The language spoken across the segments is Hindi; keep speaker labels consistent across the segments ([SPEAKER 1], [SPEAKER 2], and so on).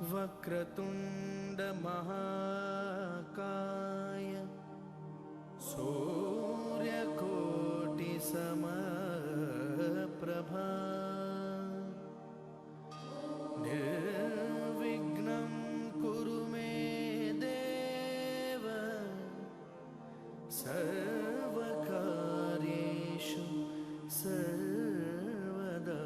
[SPEAKER 1] वक्रतुंड महाकाय सूर्यकोटि समप्रभा निर्विघ्नं कुरु मे देव सर्वकार्येषु सर्वदा।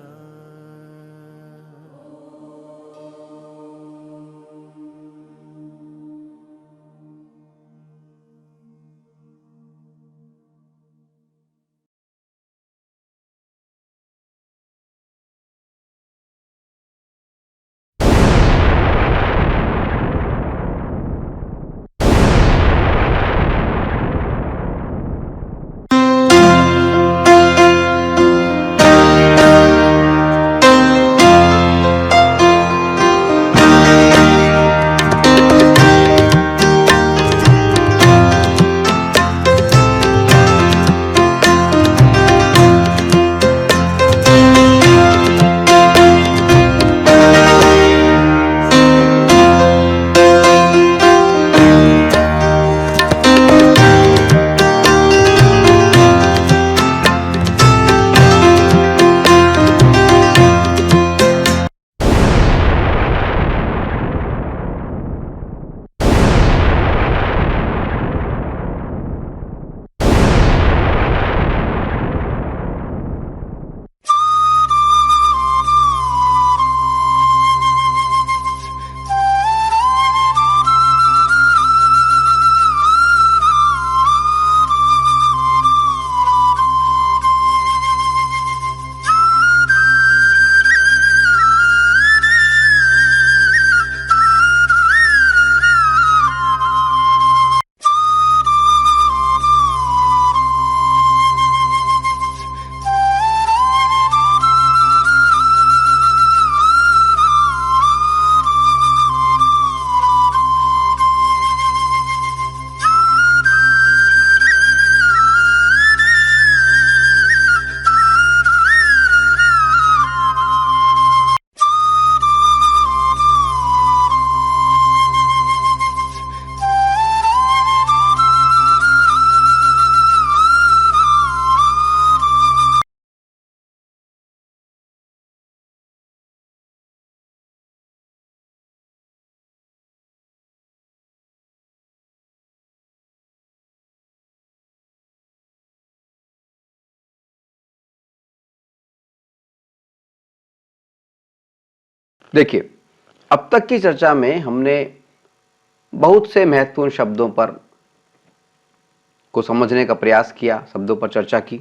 [SPEAKER 2] देखिए, अब तक की चर्चा में हमने बहुत से महत्वपूर्ण शब्दों पर को समझने का प्रयास किया, शब्दों पर चर्चा की।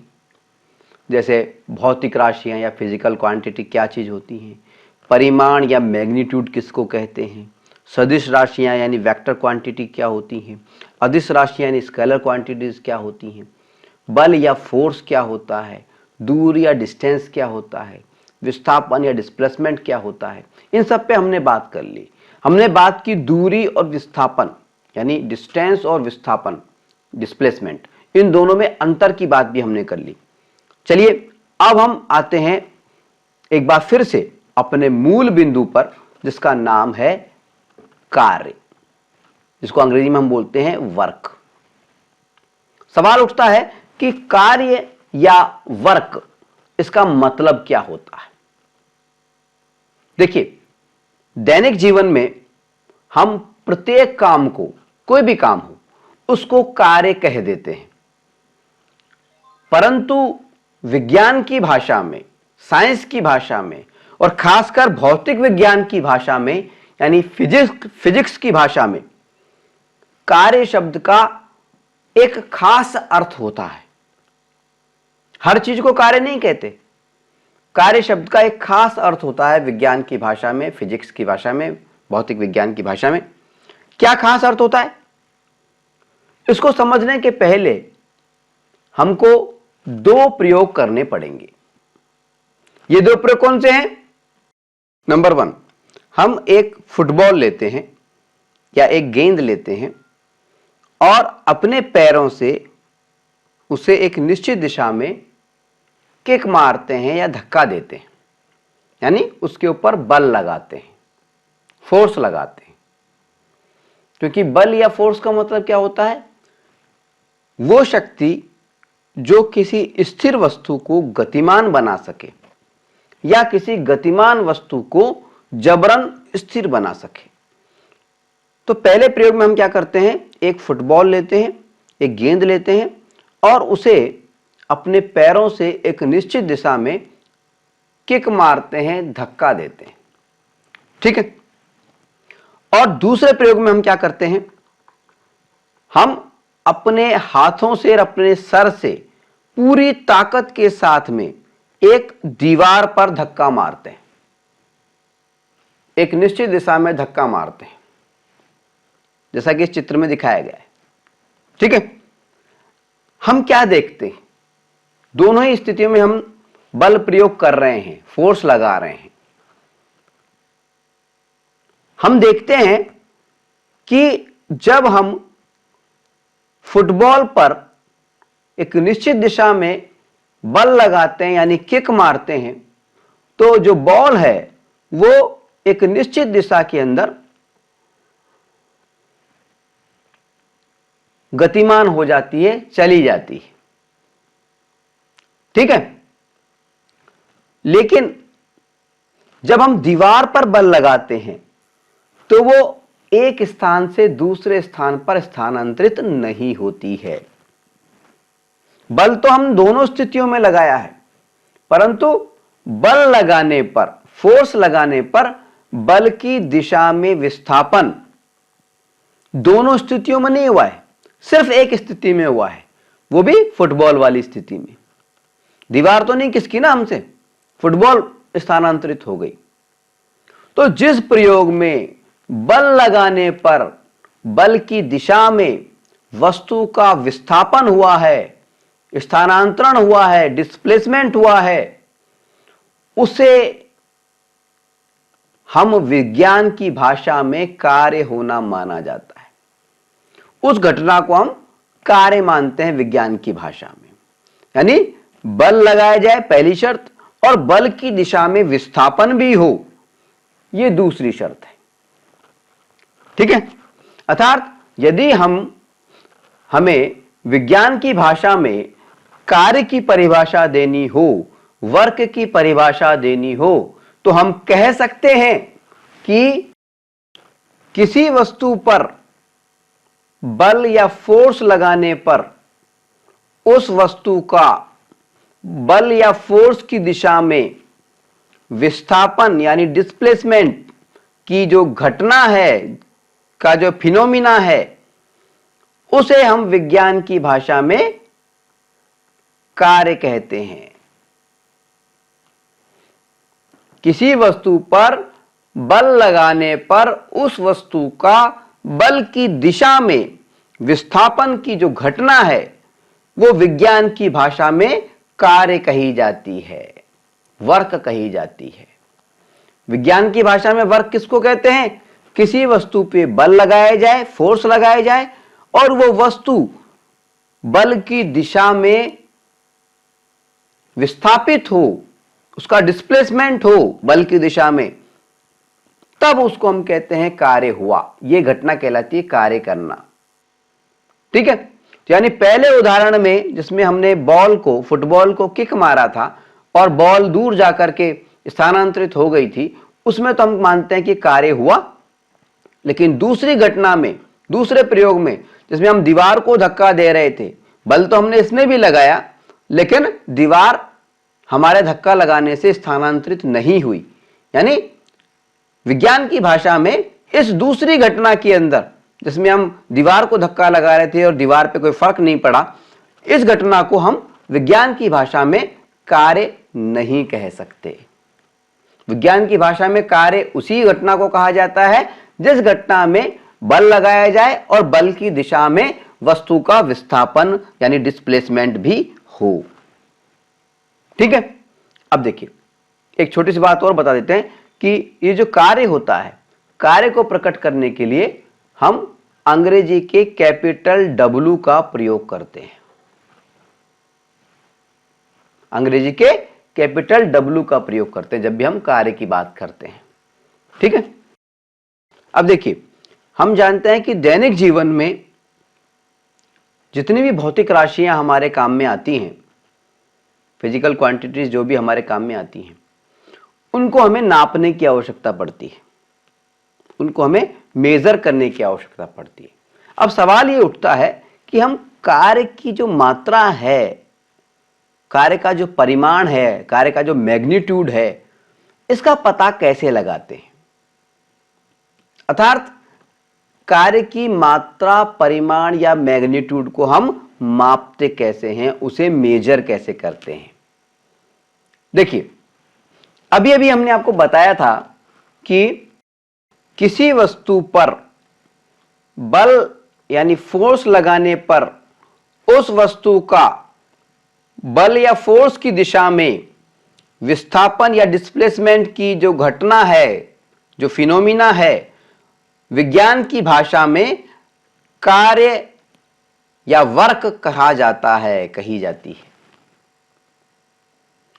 [SPEAKER 2] जैसे भौतिक राशियां या फिजिकल क्वांटिटी क्या चीज़ होती हैं, परिमाण या मैग्नीट्यूड किसको कहते हैं, सदिश राशियां यानी वेक्टर क्वांटिटी क्या होती हैं, अदिश राशियां यानी स्केलर क्वांटिटीज क्या होती हैं, बल या फोर्स क्या होता है, दूर या डिस्टेंस क्या होता है, विस्थापन या डिस्प्लेसमेंट क्या होता है। इन सब पे हमने बात कर ली। हमने बात की दूरी और विस्थापन यानी डिस्टेंस और विस्थापन डिस्प्लेसमेंट, इन दोनों में अंतर की बात भी हमने कर ली। चलिए अब हम आते हैं एक बार फिर से अपने मूल बिंदु पर, जिसका नाम है कार्य, जिसको अंग्रेजी में हम बोलते हैं वर्क। सवाल उठता है कि कार्य या वर्क, इसका मतलब क्या होता है। देखिए, दैनिक जीवन में हम प्रत्येक काम को, कोई भी काम हो, उसको कार्य कह देते हैं, परंतु विज्ञान की भाषा में, साइंस की भाषा में और खासकर भौतिक विज्ञान की भाषा में यानी फिजिक्स की भाषा में कार्य शब्द का एक खास अर्थ होता है। हर चीज को कार्य नहीं कहते। कार्य शब्द का एक खास अर्थ होता है विज्ञान की भाषा में, फिजिक्स की भाषा में, भौतिक विज्ञान की भाषा में। क्या खास अर्थ होता है, इसको समझने के पहले हमको दो प्रयोग करने पड़ेंगे। ये दो प्रयोग कौन से हैं? नंबर 1, हम एक फुटबॉल लेते हैं या एक गेंद लेते हैं और अपने पैरों से उसे एक निश्चित दिशा में किक मारते हैं या धक्का देते हैं, यानी उसके ऊपर बल लगाते हैं, फोर्स लगाते हैं, क्योंकि बल या फोर्स का मतलब क्या होता है? वो शक्ति जो किसी स्थिर वस्तु को गतिमान बना सके या किसी गतिमान वस्तु को जबरन स्थिर बना सके। तो पहले प्रयोग में हम क्या करते हैं, एक फुटबॉल लेते हैं, एक गेंद लेते हैं और उसे अपने पैरों से एक निश्चित दिशा में किक मारते हैं, धक्का देते हैं, ठीक है। और दूसरे प्रयोग में हम क्या करते हैं, हम अपने हाथों से और अपने सर से पूरी ताकत के साथ में एक दीवार पर धक्का मारते हैं, एक निश्चित दिशा में धक्का मारते हैं, जैसा कि इस चित्र में दिखाया गया है, ठीक है। हम क्या देखते हैं, दोनों ही स्थितियों में हम बल प्रयोग कर रहे हैं, फोर्स लगा रहे हैं। हम देखते हैं कि जब हम फुटबॉल पर एक निश्चित दिशा में बल लगाते हैं यानी किक मारते हैं, तो जो बॉल है वो एक निश्चित दिशा के अंदर गतिमान हो जाती है, चली जाती है, ठीक है। लेकिन जब हम दीवार पर बल लगाते हैं तो वो एक स्थान से दूसरे स्थान पर स्थानांतरित नहीं होती है। बल तो हम दोनों स्थितियों में लगाया है, परंतु बल लगाने पर, फोर्स लगाने पर बल की दिशा में विस्थापन दोनों स्थितियों में नहीं हुआ है, सिर्फ एक स्थिति में हुआ है, वो भी फुटबॉल वाली स्थिति में। दीवार तो नहीं खिसकी ना हमसे, फुटबॉल स्थानांतरित हो गई। तो जिस प्रयोग में बल लगाने पर बल की दिशा में वस्तु का विस्थापन हुआ है, स्थानांतरण हुआ है, डिस्प्लेसमेंट हुआ है, उसे हम विज्ञान की भाषा में कार्य होना माना जाता है। उस घटना को हम कार्य मानते हैं विज्ञान की भाषा में। यानी बल लगाया जाए पहली शर्त, और बल की दिशा में विस्थापन भी हो, यह दूसरी शर्त है, ठीक है। अर्थात यदि हमें विज्ञान की भाषा में कार्य की परिभाषा देनी हो, वर्क की परिभाषा देनी हो, तो हम कह सकते हैं कि किसी वस्तु पर बल या फोर्स लगाने पर उस वस्तु का बल या फोर्स की दिशा में विस्थापन यानी डिस्प्लेसमेंट की जो घटना है, का जो फिनोमिना है, उसे हम विज्ञान की भाषा में कार्य कहते हैं। किसी वस्तु पर बल लगाने पर उस वस्तु का बल की दिशा में विस्थापन की जो घटना है, वो विज्ञान की भाषा में कार्य कही जाती है, वर्क कही जाती है। विज्ञान की भाषा में वर्क किसको कहते हैं? किसी वस्तु पे बल लगाया जाए, फोर्स लगाया जाए, और वो वस्तु बल की दिशा में विस्थापित हो, उसका डिस्प्लेसमेंट हो बल की दिशा में, तब उसको हम कहते हैं कार्य हुआ। यह घटना कहलाती है कार्य करना, ठीक है। तो यानी पहले उदाहरण में जिसमें हमने बॉल को, फुटबॉल को किक मारा था और बॉल दूर जाकर के स्थानांतरित हो गई थी, उसमें तो हम मानते हैं कि कार्य हुआ। लेकिन दूसरी घटना में, दूसरे प्रयोग में, जिसमें हम दीवार को धक्का दे रहे थे, बल तो हमने इसमें भी लगाया, लेकिन दीवार हमारे धक्का लगाने से स्थानांतरित नहीं हुई। यानी विज्ञान की भाषा में इस दूसरी घटना के अंदर, जिसमें हम दीवार को धक्का लगा रहे थे और दीवार पे कोई फर्क नहीं पड़ा, इस घटना को हम विज्ञान की भाषा में कार्य नहीं कह सकते। विज्ञान की भाषा में कार्य उसी घटना को कहा जाता है जिस घटना में बल लगाया जाए और बल की दिशा में वस्तु का विस्थापन यानी डिस्प्लेसमेंट भी हो, ठीक है। अब देखिए, एक छोटी सी बात और बता देते हैं कि ये जो कार्य होता है, कार्य को प्रकट करने के लिए हम अंग्रेजी के कैपिटल W का प्रयोग करते हैं। अंग्रेजी के कैपिटल W का प्रयोग करते हैं जब भी हम कार्य की बात करते हैं, ठीक है। अब देखिए, हम जानते हैं कि दैनिक जीवन में जितनी भी भौतिक राशियां हमारे काम में आती हैं, फिजिकल क्वांटिटीज जो भी हमारे काम में आती हैं, उनको हमें नापने की आवश्यकता पड़ती है, उनको हमें मेजर करने की आवश्यकता पड़ती है। अब सवाल ये उठता है कि हम कार्य की जो मात्रा है, कार्य का जो परिमाण है, कार्य का जो मैग्नीट्यूड है, इसका पता कैसे लगाते हैं। अर्थात कार्य की मात्रा, परिमाण या मैग्नीट्यूड को हम मापते कैसे हैं, उसे मेजर कैसे करते हैं। देखिए, अभी अभी हमने आपको बताया था कि किसी वस्तु पर बल यानी फोर्स लगाने पर उस वस्तु का बल या फोर्स की दिशा में विस्थापन या डिस्प्लेसमेंट की जो घटना है, जो फिनोमिना है, विज्ञान की भाषा में कार्य या वर्क कहा जाता है, कही जाती है।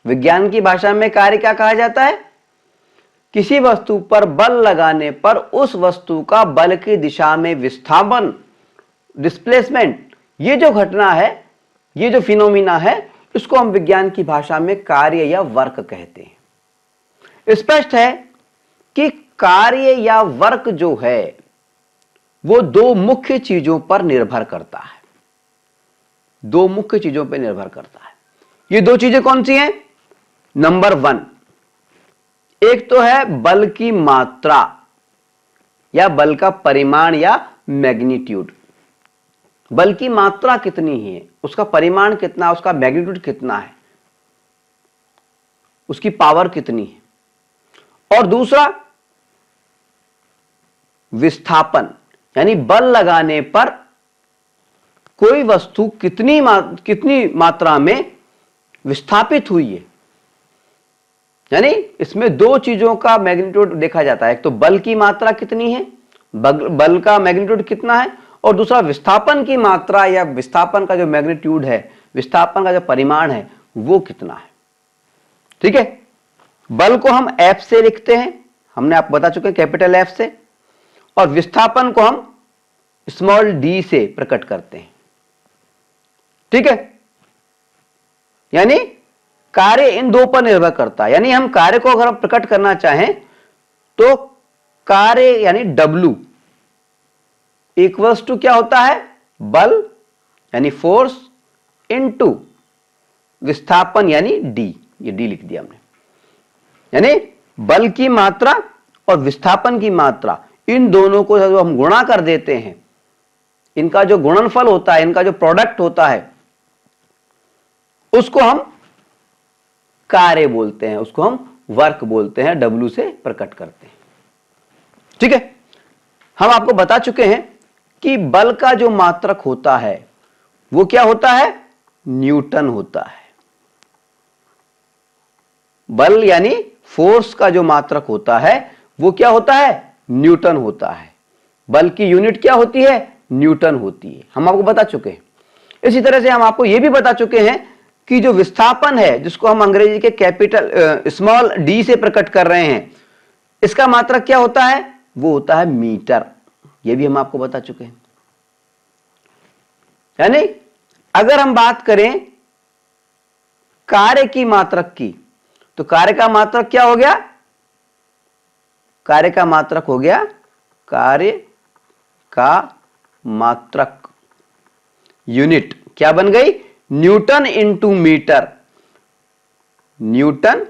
[SPEAKER 2] विज्ञान की भाषा में कार्य क्या कहा जाता है? किसी वस्तु पर बल लगाने पर उस वस्तु का बल की दिशा में विस्थापन, डिस्प्लेसमेंट, ये जो घटना है, ये जो फिनोमिना है, इसको हम विज्ञान की भाषा में कार्य या वर्क कहते हैं। स्पष्ट है कि कार्य या वर्क जो है वो दो मुख्य चीजों पर निर्भर करता है, दो मुख्य चीजों पर निर्भर करता है। ये दो चीजें कौन सी हैं? नंबर 1, एक तो है बल की मात्रा या बल का परिमाण या मैग्नीट्यूड। बल की मात्रा कितनी है, उसका परिमाण कितना, उसका मैग्नीट्यूड कितना है, उसकी पावर कितनी है। और दूसरा विस्थापन, यानी बल लगाने पर कोई वस्तु कितनी मात्रा में विस्थापित हुई है। यानी इसमें दो चीजों का मैग्नीट्यूड देखा जाता है, एक तो बल की मात्रा कितनी है, बल का मैग्नीट्यूड कितना है, और दूसरा विस्थापन की मात्रा या विस्थापन का जो मैग्नीट्यूड है, विस्थापन का जो परिमाण है, वो कितना है। ठीक है, बल को हम F से लिखते हैं, हमने आपको बता चुके हैं, कैपिटल F से, और विस्थापन को हम स्मॉल d से प्रकट करते हैं। ठीक है, यानी कार्य इन दो पर निर्भर करता है। यानी हम कार्य को अगर हम प्रकट करना चाहें तो कार्य यानी W इक्वल्स टू क्या होता है? बल यानी फोर्स इनटू विस्थापन यानी D। ये D लिख दिया हमने। यानी बल की मात्रा और विस्थापन की मात्रा, इन दोनों को जब हम गुणा कर देते हैं, इनका जो गुणनफल होता है, इनका जो प्रोडक्ट होता है, उसको हम कार्य बोलते हैं, उसको हम वर्क बोलते हैं, W से प्रकट करते हैं। ठीक है, हम आपको बता चुके हैं कि बल का जो मात्रक होता है वो क्या होता है? न्यूटन होता है। बल यानी फोर्स का जो मात्रक होता है वो क्या होता है? न्यूटन होता है। बल की यूनिट क्या होती है? न्यूटन होती है। हम आपको बता चुके हैं। इसी तरह से हम आपको यह भी बता चुके हैं कि जो विस्थापन है, जिसको हम अंग्रेजी के कैपिटल स्मॉल d से प्रकट कर रहे हैं, इसका मात्रक क्या होता है? वो होता है मीटर। यह भी हम आपको बता चुके हैं। यानी अगर हम बात करें कार्य की मात्रक की, तो कार्य का मात्रक क्या हो गया? कार्य का मात्रक हो गया, कार्य का मात्रक यूनिट क्या बन गई? Newton into metre. Newton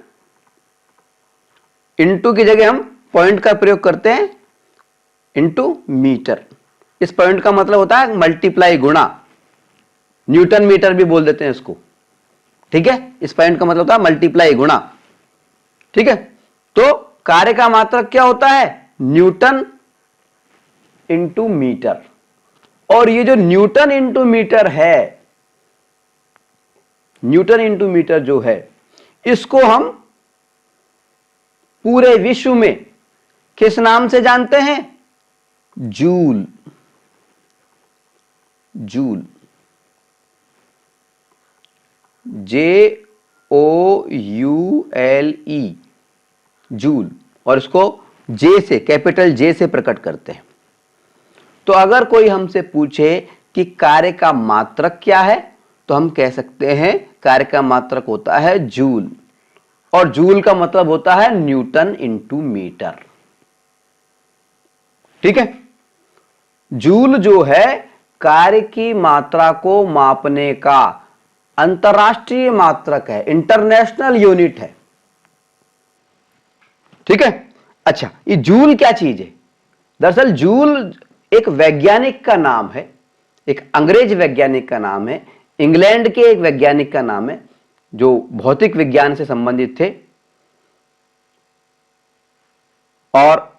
[SPEAKER 2] into की जगह हम पॉइंट का प्रयोग करते हैं, इंटू मीटर। इस पॉइंट का मतलब होता है मल्टीप्लाई, गुणा। न्यूटन मीटर भी बोल देते हैं इसको। ठीक है, इस पॉइंट का मतलब होता है मल्टीप्लाई, गुणा। ठीक है, तो कार्य का मात्रक क्या होता है? Newton into metre. और ये जो न्यूटन इंटू मीटर है, न्यूटन इंटू मीटर जो है, इसको हम पूरे विश्व में किस नाम से जानते हैं? जूल। Joule, JOULE, joule. और इसको जे से, कैपिटल जे से प्रकट करते हैं। तो अगर कोई हमसे पूछे कि कार्य का मात्रक क्या है, तो हम कह सकते हैं कार्य का मात्रक होता है जूल, और जूल का मतलब होता है न्यूटन इंटू मीटर। ठीक है, जूल जो है कार्य की मात्रा को मापने का अंतरराष्ट्रीय मात्रक है, इंटरनेशनल यूनिट है। ठीक है, अच्छा, ये जूल क्या चीज है? दरअसल जूल एक वैज्ञानिक का नाम है, एक अंग्रेज वैज्ञानिक का नाम है, इंग्लैंड के एक वैज्ञानिक का नाम है जो भौतिक विज्ञान से संबंधित थे, और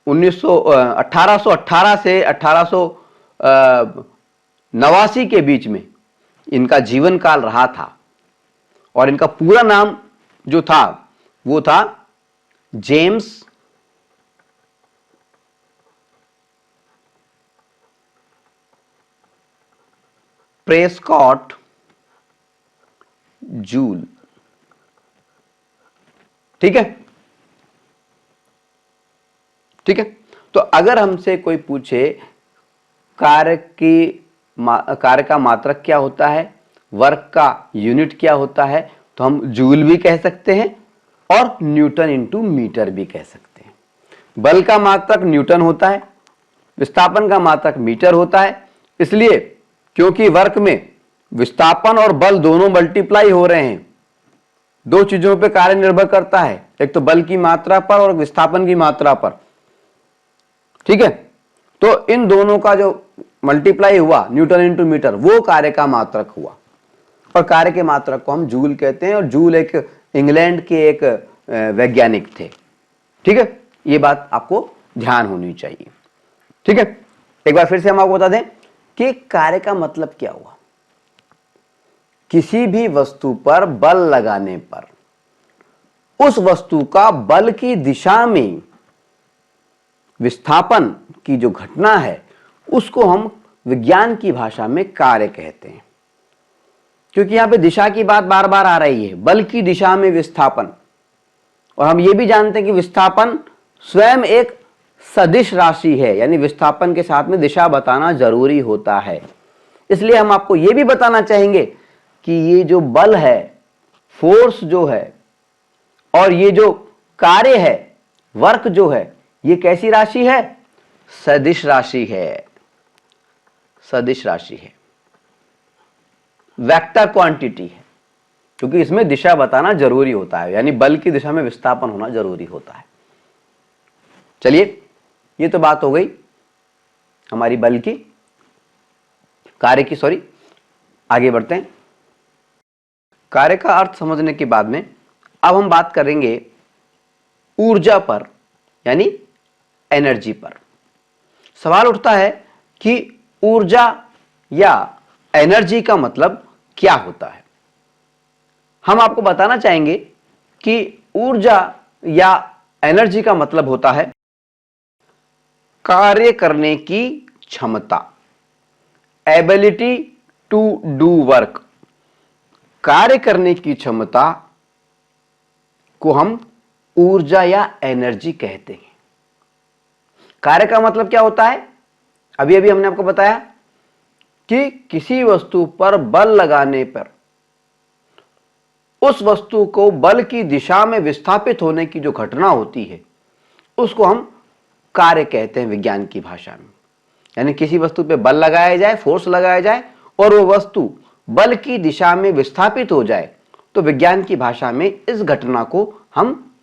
[SPEAKER 2] 1818 से 1889 के बीच में इनका जीवन काल रहा था, और इनका पूरा नाम जो था वो था जेम्स प्रेस्कॉट जूल। ठीक है, ठीक है। तो अगर हमसे कोई पूछे कार्य का मात्रक क्या होता है, वर्क का यूनिट क्या होता है, तो हम जूल भी कह सकते हैं और न्यूटन इंटू मीटर भी कह सकते हैं। बल का मात्रक न्यूटन होता है, विस्थापन का मात्रक मीटर होता है, इसलिए क्योंकि वर्क में विस्थापन और बल दोनों मल्टीप्लाई हो रहे हैं, दो चीजों पर कार्य निर्भर करता है, एक तो बल की मात्रा पर और विस्थापन की मात्रा पर। ठीक है, तो इन दोनों का जो मल्टीप्लाई हुआ न्यूटन इंटू मीटर, वो कार्य का मात्रक हुआ, और कार्य के मात्रक को हम जूल कहते हैं, और जूल एक इंग्लैंड के एक वैज्ञानिक थे। ठीक है, ये बात आपको ध्यान होनी चाहिए। ठीक है, एक बार फिर से हम आपको बता दें कि कार्य का मतलब क्या हुआ। किसी भी वस्तु पर बल लगाने पर उस वस्तु का बल की दिशा में विस्थापन की जो घटना है उसको हम विज्ञान की भाषा में कार्य कहते हैं। क्योंकि यहां पे दिशा की बात बार बार आ रही है, बल की दिशा में विस्थापन, और हम ये भी जानते हैं कि विस्थापन स्वयं एक सदिश राशि है, यानी विस्थापन के साथ में दिशा बताना जरूरी होता है। इसलिए हम आपको यह भी बताना चाहेंगे कि ये जो बल है, फोर्स जो है, और ये जो कार्य है, वर्क जो है, ये कैसी राशि है? सदिश राशि है, सदिश राशि है, वेक्टर क्वांटिटी है, क्योंकि इसमें दिशा बताना जरूरी होता है, यानी बल की दिशा में विस्थापन होना जरूरी होता है। चलिए, ये तो बात हो गई हमारी बल की, कार्य की, सॉरी। आगे बढ़ते हैं। कार्य का अर्थ समझने के बाद में अब हम बात करेंगे ऊर्जा पर, यानी एनर्जी पर। सवाल उठता है कि ऊर्जा या एनर्जी का मतलब क्या होता है। हम आपको बताना चाहेंगे कि ऊर्जा या एनर्जी का मतलब होता है कार्य करने की क्षमता, एबिलिटी टू डू वर्क। कार्य करने की क्षमता को हम ऊर्जा या एनर्जी कहते हैं। कार्य का मतलब क्या होता है? अभी अभी हमने आपको बताया कि किसी वस्तु पर बल लगाने पर उस वस्तु को बल की दिशा में विस्थापित होने की जो घटना होती है उसको हम कार्य कहते हैं विज्ञान की भाषा में। यानी किसी वस्तु पे बल लगाया जाए, फोर्स लगाया जाए, और वो वस्तु बल की दिशा में विस्थापित हो जाए, तो विज्ञान की भाषा में इस घटना को हम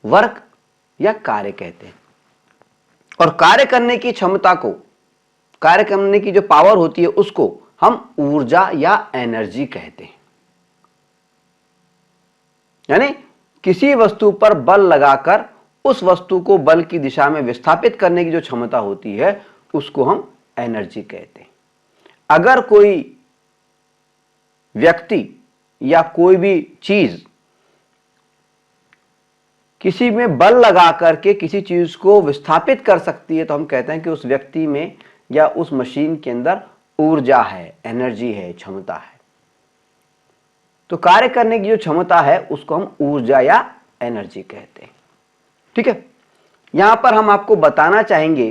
[SPEAKER 2] वर्क या कार्य कहते हैं। और कार्य करने की क्षमता को, कार्य करने की जो पावर होती है उसको हम ऊर्जा या एनर्जी कहते हैं। यानी किसी वस्तु पर बल लगाकर उस वस्तु को बल की दिशा में विस्थापित करने की जो क्षमता होती है उसको हम एनर्जी कहते हैं। अगर कोई व्यक्ति या कोई भी चीज किसी में बल लगा करके किसी चीज को विस्थापित कर सकती है तो हम कहते हैं कि उस व्यक्ति में या उस मशीन के अंदर ऊर्जा है, एनर्जी है, क्षमता है। तो कार्य करने की जो क्षमता है उसको हम ऊर्जा या एनर्जी कहते हैं। ठीक है, यहां पर हम आपको बताना चाहेंगे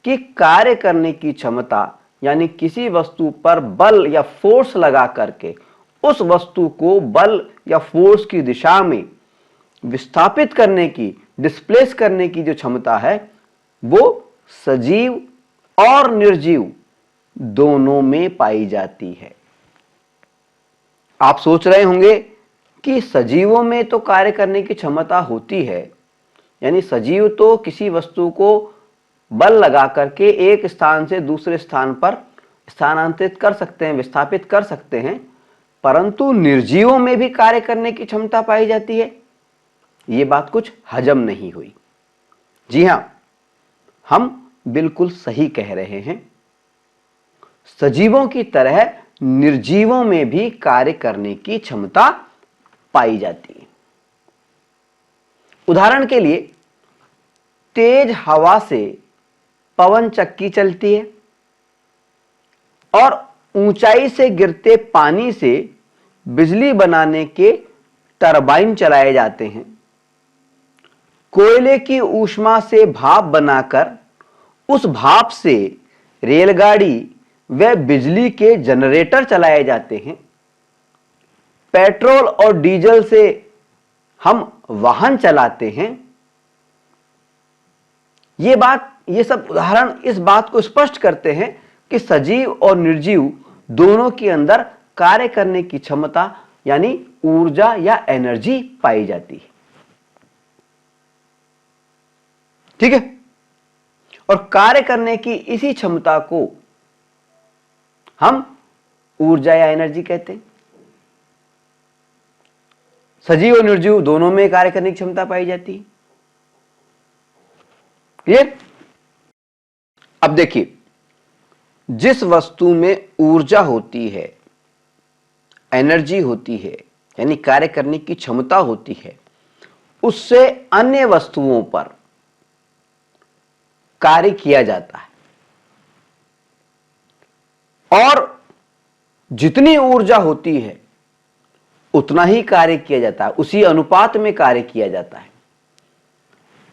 [SPEAKER 2] कि कार्य करने की क्षमता यानी किसी वस्तु पर बल या फोर्स लगा करके उस वस्तु को बल या फोर्स की दिशा में विस्थापित करने की, डिस्प्लेस करने की जो क्षमता है वो सजीव और निर्जीव दोनों में पाई जाती है। आप सोच रहे होंगे कि सजीवों में तो कार्य करने की क्षमता होती है, यानी सजीव तो किसी वस्तु को बल लगा करके एक स्थान से दूसरे स्थान पर स्थानांतरित कर सकते हैं, विस्थापित कर सकते हैं, परंतु निर्जीवों में भी कार्य करने की क्षमता पाई जाती है। यह बात कुछ हजम नहीं हुई। जी हां, हम बिल्कुल सही कह रहे हैं। सजीवों की तरह निर्जीवों में भी कार्य करने की क्षमता पाई जाती है। उदाहरण के लिए तेज हवा से पवन चक्की चलती है और ऊंचाई से गिरते पानी से बिजली बनाने के टरबाइन चलाए जाते हैं। कोयले की ऊष्मा से भाप बनाकर उस भाप से रेलगाड़ी व बिजली के जनरेटर चलाए जाते हैं। पेट्रोल और डीजल से हम वाहन चलाते हैं। ये सब उदाहरण इस बात को स्पष्ट करते हैं कि सजीव और निर्जीव दोनों के अंदर कार्य करने की क्षमता यानी ऊर्जा या एनर्जी पाई जाती है। ठीक है, और कार्य करने की इसी क्षमता को हम ऊर्जा या एनर्जी कहते हैं। सजीव और निर्जीव दोनों में कार्य करने की क्षमता पाई जाती है। क्लियर? अब देखिए, जिस वस्तु में ऊर्जा होती है, एनर्जी होती है, यानी कार्य करने की क्षमता होती है, उससे अन्य वस्तुओं पर कार्य किया जाता है और जितनी ऊर्जा होती है उतना ही कार्य किया जाता है, उसी अनुपात में कार्य किया जाता है।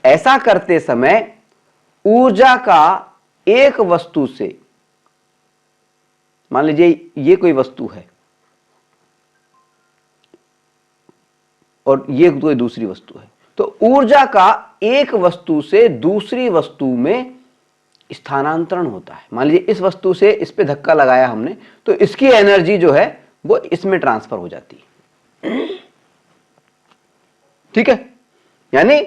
[SPEAKER 2] ऐसा करते समय ऊर्जा का एक वस्तु से, मान लीजिए ये कोई वस्तु है और ये कोई दूसरी वस्तु है, तो ऊर्जा का एक वस्तु से दूसरी वस्तु में स्थानांतरण होता है। मान लीजिए इस वस्तु से इस पे धक्का लगाया हमने, तो इसकी एनर्जी जो है वो इसमें ट्रांसफर हो जाती है। ठीक है, यानी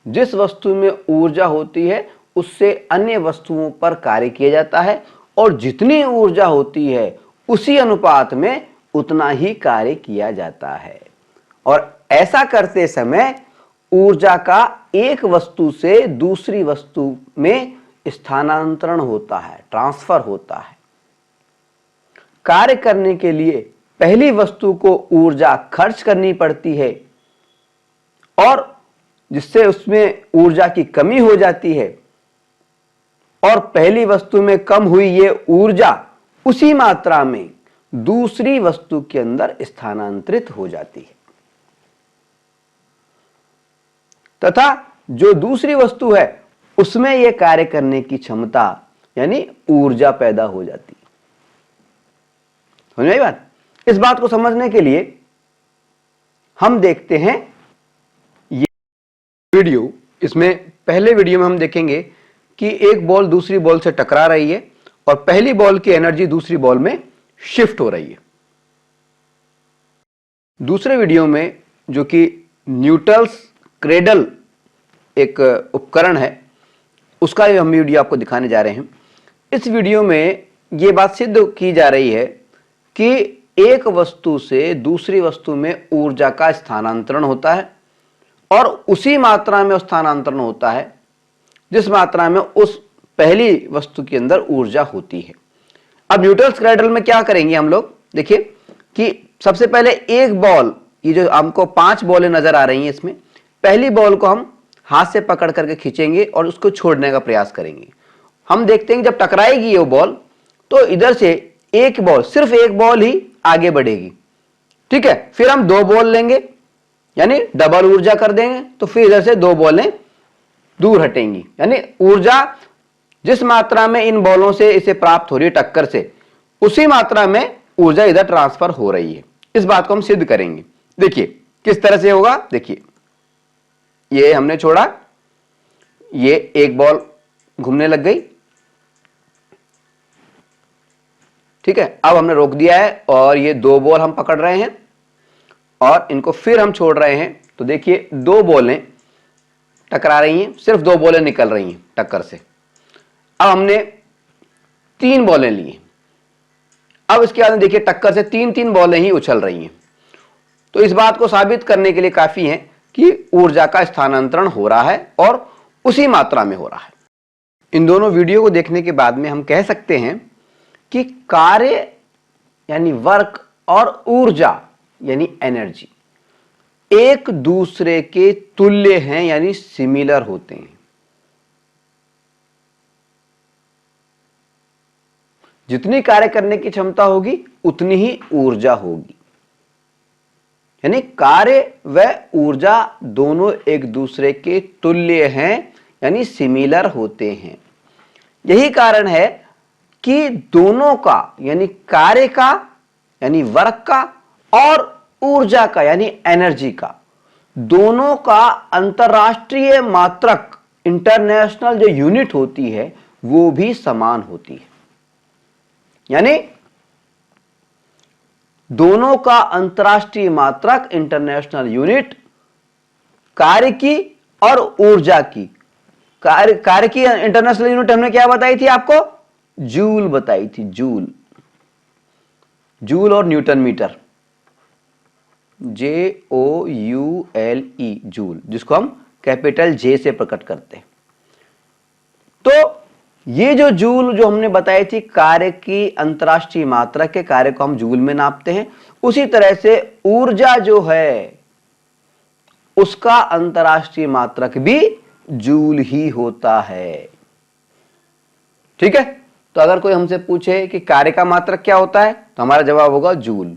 [SPEAKER 2] जिस वस्तु में ऊर्जा होती है उससे अन्य वस्तुओं पर कार्य किया जाता है और जितनी ऊर्जा होती है उसी अनुपात में उतना ही कार्य किया जाता है। और ऐसा करते समय ऊर्जा का एक वस्तु से दूसरी वस्तु में स्थानांतरण होता है, ट्रांसफर होता है। कार्य करने के लिए पहली वस्तु को ऊर्जा खर्च करनी पड़ती है और जिससे उसमें ऊर्जा की कमी हो जाती है और पहली वस्तु में कम हुई ये ऊर्जा उसी मात्रा में दूसरी वस्तु के अंदर स्थानांतरित हो जाती है तथा जो दूसरी वस्तु है उसमें यह कार्य करने की क्षमता यानी ऊर्जा पैदा हो जाती है। समझ में आई बात? इस बात को समझने के लिए हम देखते हैं ये वीडियो। इसमें पहले वीडियो में हम देखेंगे कि एक बॉल दूसरी बॉल से टकरा रही है और पहली बॉल की एनर्जी दूसरी बॉल में शिफ्ट हो रही है। दूसरे वीडियो में, जो कि न्यूटन्स क्रेडल एक उपकरण है, उसका हम वीडियो आपको दिखाने जा रहे हैं। इस वीडियो में यह बात सिद्ध की जा रही है कि एक वस्तु से दूसरी वस्तु में ऊर्जा का स्थानांतरण होता है और उसी मात्रा में स्थानांतरण होता है जिस मात्रा में उस पहली वस्तु के अंदर ऊर्जा होती है। अब न्यूटन्स क्रेडल में क्या करेंगे हम लोग, देखिए कि सबसे पहले एक बॉल, ये जो हमको 5 बॉलें नजर आ रही हैं, इसमें पहली बॉल को हम हाथ से पकड़ करके खींचेंगे और उसको छोड़ने का प्रयास करेंगे। हम देखते हैं जब टकराएगी ये बॉल तो इधर से एक बॉल, सिर्फ एक बॉल ही आगे बढ़ेगी। ठीक है, फिर हम 2 बॉल लेंगे यानी डबल ऊर्जा कर देंगे, तो फिर इधर से 2 बॉलें दूर हटेंगी, यानी ऊर्जा जिस मात्रा में इन बॉलों से इसे प्राप्त हो रही है टक्कर से, उसी मात्रा में ऊर्जा इधर ट्रांसफर हो रही है। इस बात को हम सिद्ध करेंगे। देखिए किस तरह से होगा। देखिए ये हमने छोड़ा, ये एक बॉल घूमने लग गई, ठीक है। अब हमने रोक दिया है और ये दो बॉल हम पकड़ रहे हैं और इनको फिर हम छोड़ रहे हैं। तो देखिए दो बॉलें टकरा रही हैं, सिर्फ दो बॉलें निकल रही हैं टक्कर से। अब हमने तीन बॉलें ली, अब इसके बाद देखिए टक्कर से तीन तीन बॉलें ही उछल रही हैं। तो इस बात को साबित करने के लिए काफी है कि ऊर्जा का स्थानांतरण हो रहा है और उसी मात्रा में हो रहा है। इन दोनों वीडियो को देखने के बाद में हम कह सकते हैं कि कार्य यानी वर्क और ऊर्जा यानी एनर्जी एक दूसरे के तुल्य हैं, यानी सिमिलर होते हैं। जितनी कार्य करने की क्षमता होगी उतनी ही ऊर्जा होगी, यानी कार्य व ऊर्जा दोनों एक दूसरे के तुल्य हैं, यानी सिमिलर होते हैं। यही कारण है कि दोनों का यानी कार्य का यानी वर्क का और ऊर्जा का यानी एनर्जी का, दोनों का अंतरराष्ट्रीय मात्रक इंटरनेशनल जो यूनिट होती है वो भी समान होती है। यानी दोनों का अंतरराष्ट्रीय मात्रक इंटरनेशनल यूनिट कार्य की और ऊर्जा की, कार्य की इंटरनेशनल यूनिट हमने क्या बताई थी आपको? जूल बताई थी, जूल। जूल और न्यूटन मीटर, JOULE, जूल, जिसको हम कैपिटल J से प्रकट करते हैं। तो ये जो जूल जो हमने बताई थी कार्य की अंतरराष्ट्रीय मात्रा के, कार्य को हम जूल में नापते हैं। उसी तरह से ऊर्जा जो है उसका अंतरराष्ट्रीय मात्रक भी जूल ही होता है, ठीक है। तो अगर कोई हमसे पूछे कि कार्य का मात्रक क्या होता है तो हमारा जवाब होगा जूल।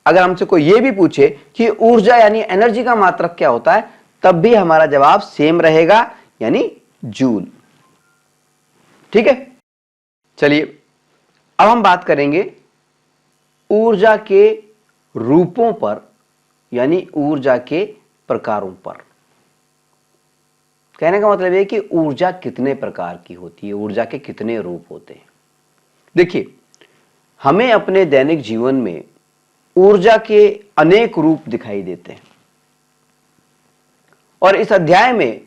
[SPEAKER 2] अगर हमसे कोई यह भी पूछे कि ऊर्जा यानी एनर्जी का मात्रक क्या होता है तब भी हमारा जवाब सेम रहेगा, यानी जूल, ठीक है। चलिए अब हम बात करेंगे ऊर्जा के रूपों पर, यानी ऊर्जा के प्रकारों पर। कहने का मतलब है कि ऊर्जा कितने प्रकार की होती है, ऊर्जा के कितने रूप होते हैं। देखिए हमें अपने दैनिक जीवन में ऊर्जा के अनेक रूप दिखाई देते हैं और इस अध्याय में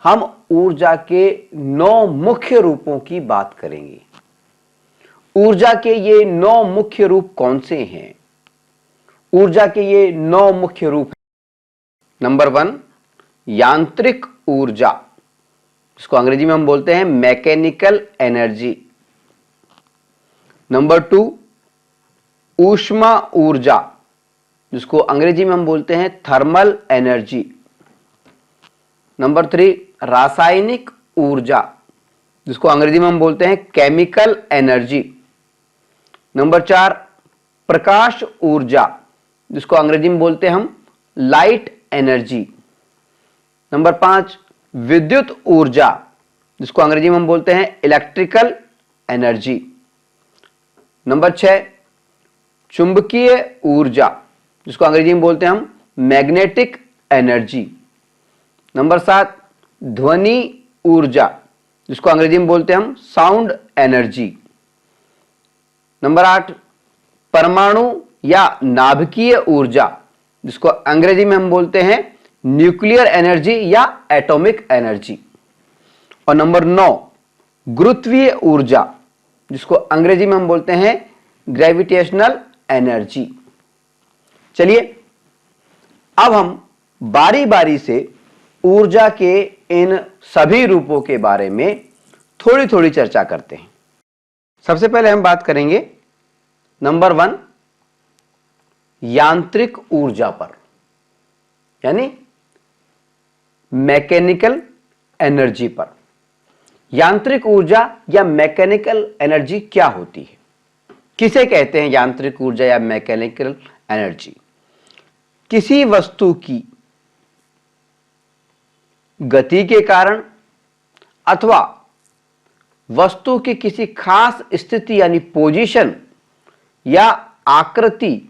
[SPEAKER 2] हम ऊर्जा के 9 मुख्य रूपों की बात करेंगे। ऊर्जा के ये 9 मुख्य रूप कौन से हैं? ऊर्जा के ये 9 मुख्य रूप हैं। नंबर 1 यांत्रिक ऊर्जा, जिसको अंग्रेजी में हम बोलते हैं मैकेनिकल एनर्जी। नंबर 2 ऊष्मा ऊर्जा, जिसको अंग्रेजी में हम बोलते हैं थर्मल एनर्जी। नंबर 3 रासायनिक ऊर्जा, जिसको अंग्रेजी में हम बोलते हैं केमिकल एनर्जी। नंबर 4 प्रकाश ऊर्जा, जिसको अंग्रेजी में बोलते हैं हम लाइट एनर्जी। नंबर 5 विद्युत ऊर्जा, जिसको अंग्रेजी में हम बोलते हैं इलेक्ट्रिकल एनर्जी। नंबर 6 चुंबकीय ऊर्जा, जिसको अंग्रेजी में बोलते हैं हम मैग्नेटिक एनर्जी। नंबर 7 ध्वनि ऊर्जा, जिसको अंग्रेजी में बोलते हैं हम साउंड एनर्जी। नंबर 8 परमाणु या नाभिकीय ऊर्जा, जिसको अंग्रेजी में हम बोलते हैं न्यूक्लियर एनर्जी या एटॉमिक एनर्जी। और नंबर 9 गुरुत्वीय ऊर्जा, जिसको अंग्रेजी में हम बोलते हैं ग्रेविटेशनल एनर्जी। चलिए अब हम बारी बारी से ऊर्जा के इन सभी रूपों के बारे में थोड़ी थोड़ी चर्चा करते हैं। सबसे पहले हम बात करेंगे नंबर 1 यांत्रिक ऊर्जा पर, यानी मैकेनिकल एनर्जी पर। यांत्रिक ऊर्जा या मैकेनिकल एनर्जी क्या होती है? किसे कहते हैं यांत्रिक ऊर्जा या मैकेनिकल एनर्जी? किसी वस्तु की गति के कारण अथवा वस्तु की किसी खास स्थिति यानी पोजीशन या आकृति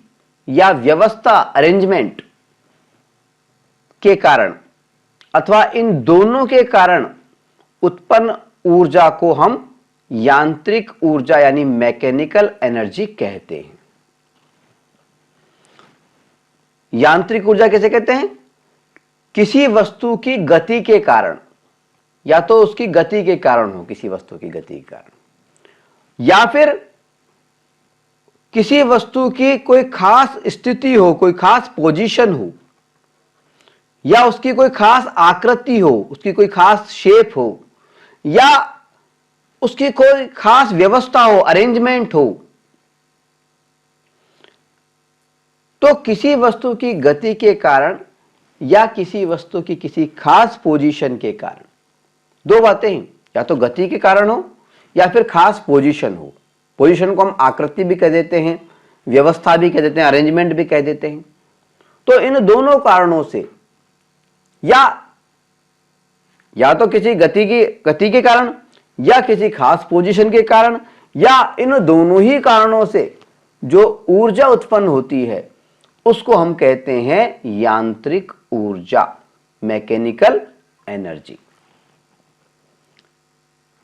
[SPEAKER 2] या व्यवस्था अरेंजमेंट के कारण अथवा इन दोनों के कारण उत्पन्न ऊर्जा को हम यांत्रिक ऊर्जा यानी मैकेनिकल एनर्जी कहते हैं। यांत्रिक ऊर्जा कैसे कहते हैं? किसी वस्तु की गति के कारण, या तो उसकी गति के कारण हो, किसी वस्तु की गति के कारण, या फिर किसी वस्तु की कोई खास स्थिति हो, कोई खास पोजीशन हो, या उसकी कोई खास आकृति हो, उसकी कोई खास शेप हो, या उसकी कोई खास व्यवस्था हो, अरेंजमेंट हो। तो किसी वस्तु की गति के कारण या किसी वस्तु की किसी खास पोजीशन के कारण, दो बातें हैं, या तो गति के कारण हो या फिर खास पोजीशन हो। पोजीशन को हम आकृति भी कह देते हैं, व्यवस्था भी कह देते हैं, अरेंजमेंट भी कह देते हैं। तो इन दोनों कारणों से या तो किसी गति के कारण या किसी खास पोजीशन के कारण या इन दोनों ही कारणों से जो ऊर्जा उत्पन्न होती है उसको हम कहते हैं यांत्रिक ऊर्जा, मैकेनिकल एनर्जी।